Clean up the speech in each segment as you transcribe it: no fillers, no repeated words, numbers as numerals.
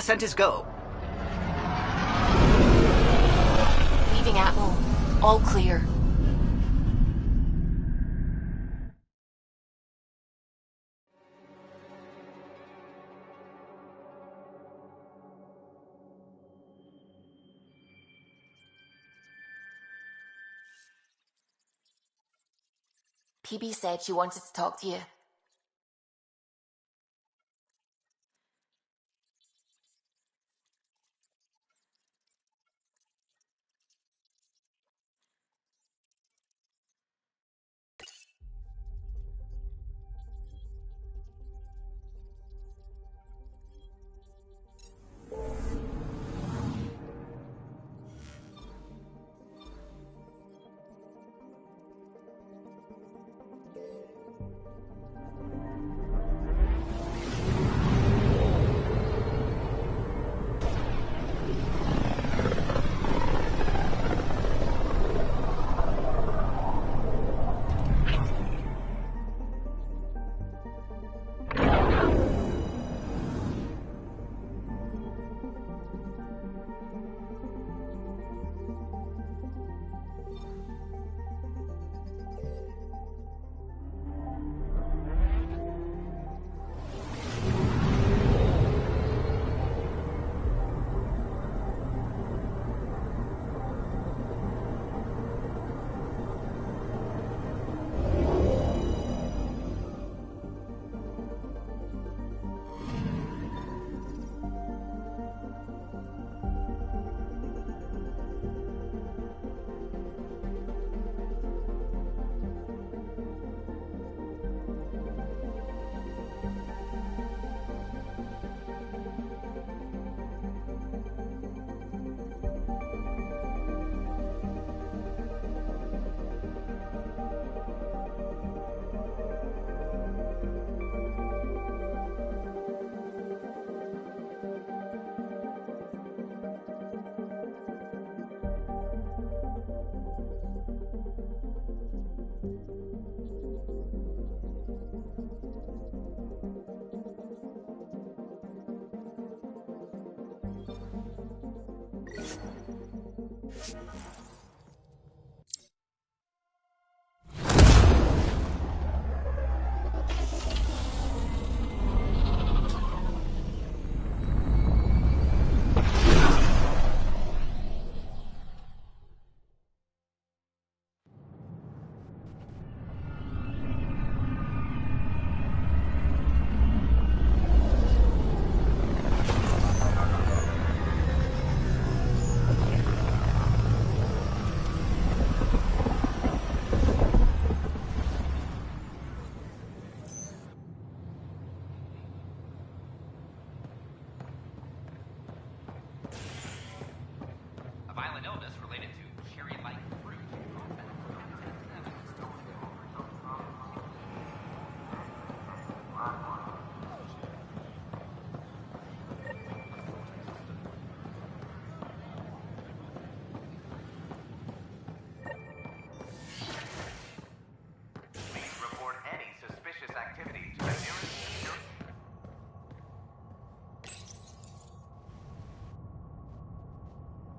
descent is go. Leaving Atwell. All clear. PB said she wanted to talk to you.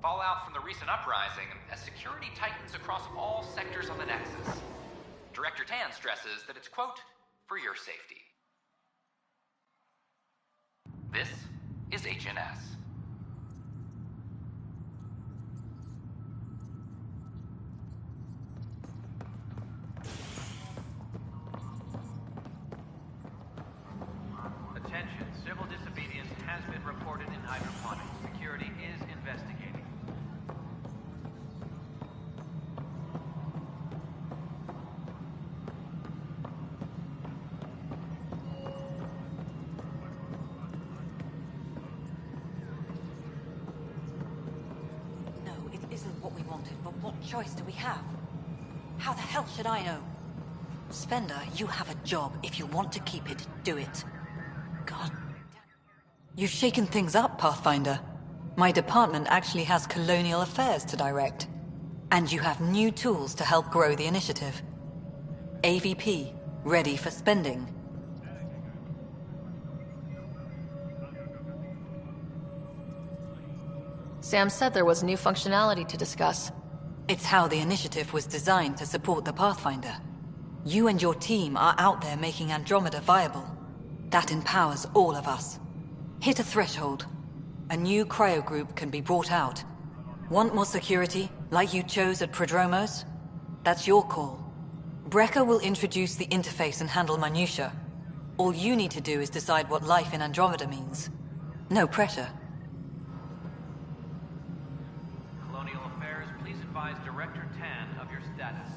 Fallout from the recent uprising as security tightens across all sectors on the Nexus. Director Tan stresses that it's, quote, for your safety. This is HNS. Attention, civil disobedience has been reported in hydroponics. Security is investigating. No, it isn't what we wanted, but what choice do we have? How the hell should I know? Spender, you have a job. If you want to keep it, do it. God. You've shaken things up, Pathfinder. My department actually has colonial affairs to direct. And you have new tools to help grow the initiative. AVP, ready for spending. Sam said there was new functionality to discuss. It's how the initiative was designed to support the Pathfinder. You and your team are out there making Andromeda viable. That empowers all of us. Hit a threshold. A new cryo group can be brought out. Want more security, like you chose at Prodromos? That's your call. Brecker will introduce the interface and handle minutiae. All you need to do is decide what life in Andromeda means. No pressure. Colonial Affairs, please advise Director Tan of your status.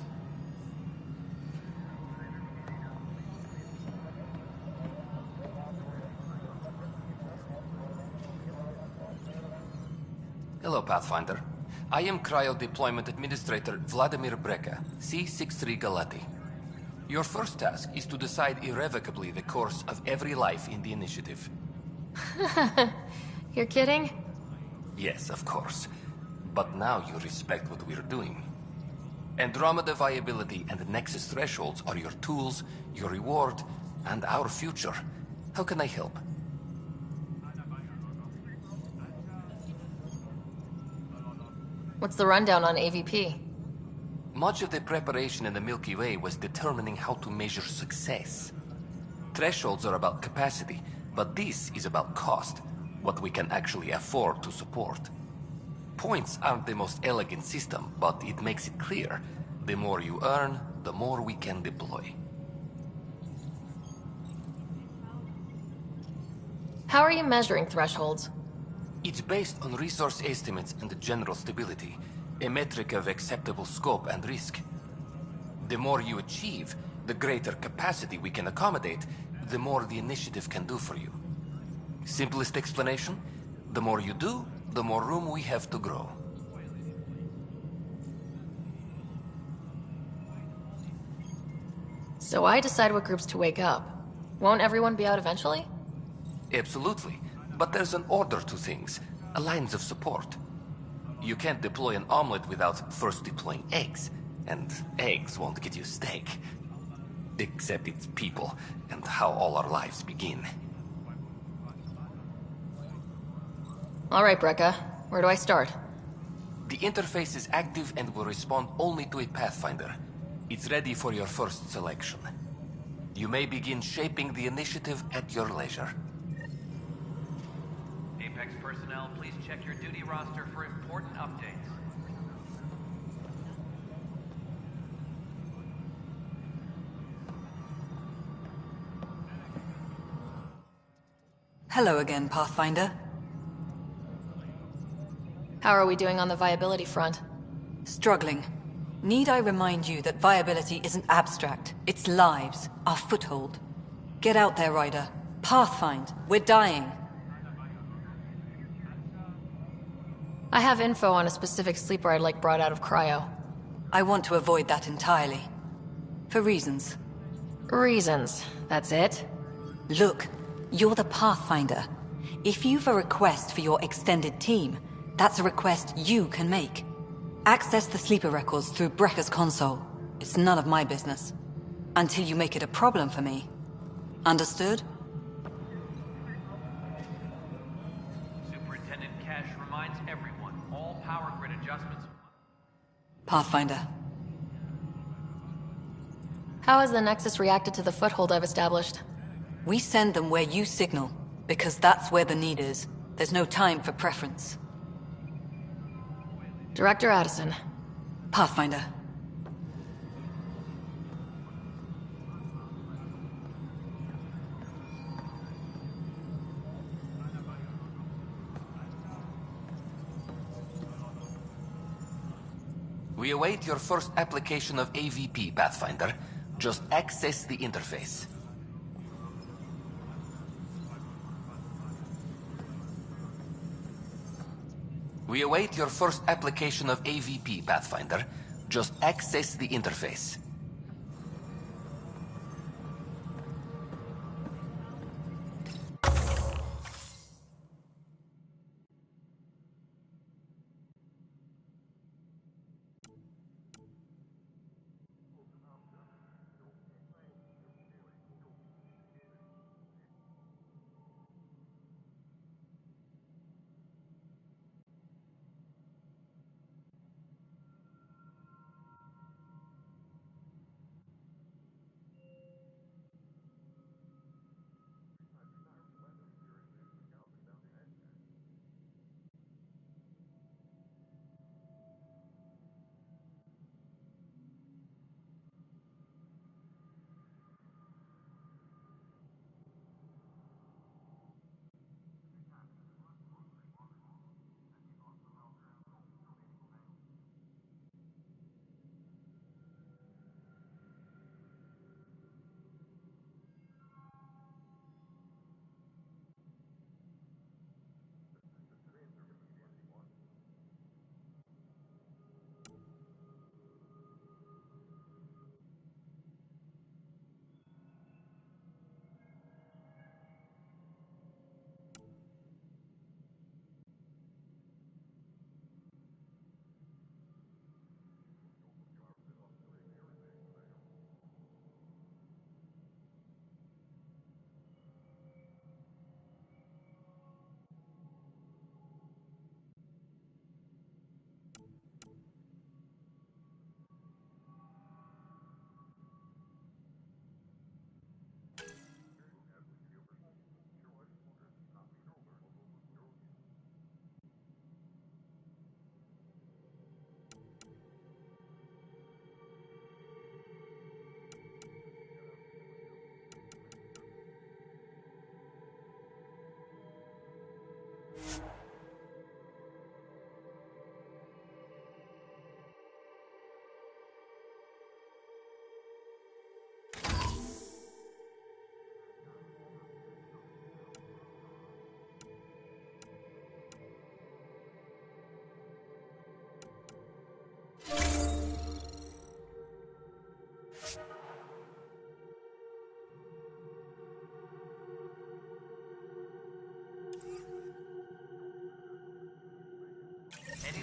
Hello, Pathfinder. I am Cryo Deployment Administrator Vladimir Breka, C-63 Galati. Your first task is to decide irrevocably the course of every life in the initiative. You're kidding? Yes, of course. But now you respect what we're doing. Andromeda viability and Nexus thresholds are your tools, your reward, and our future. How can I help? What's the rundown on AVP? Much of the preparation in the Milky Way was determining how to measure success. Thresholds are about capacity, but this is about cost, what we can actually afford to support. Points aren't the most elegant system, but it makes it clear. The more you earn, the more we can deploy. How are you measuring thresholds? It's based on resource estimates and general stability, a metric of acceptable scope and risk. The more you achieve, the greater capacity we can accommodate, the more the initiative can do for you. Simplest explanation, the more you do, the more room we have to grow. So I decide what groups to wake up. Won't everyone be out eventually? Absolutely. But there's an order to things, a lines of support. You can't deploy an omelet without first deploying eggs, and eggs won't get you steak. Except it's people, and how all our lives begin. Alright, Brekka. Where do I start? The interface is active and will respond only to a Pathfinder. It's ready for your first selection. You may begin shaping the initiative at your leisure. Apex personnel, please check your duty roster for important updates. Hello again, Pathfinder. How are we doing on the viability front? Struggling. Need I remind you that viability isn't abstract? It's lives, our foothold. Get out there, Ryder. Pathfind. We're dying. I have info on a specific sleeper I'd like brought out of cryo. I want to avoid that entirely. For reasons. Reasons, that's it? Look, you're the Pathfinder. If you've a request for your extended team, that's a request you can make. Access the sleeper records through Brekker's console. It's none of my business. Until you make it a problem for me. Understood? Superintendent Cash reminds everyone, all power grid adjustments. Pathfinder. How has the Nexus reacted to the foothold I've established? We send them where you signal, because that's where the need is. There's no time for preference. Director Addison. Pathfinder. We await your first application of AVP, Pathfinder. Just access the interface. We await your first application of AVP, Pathfinder. Just access the interface. Any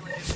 legitimate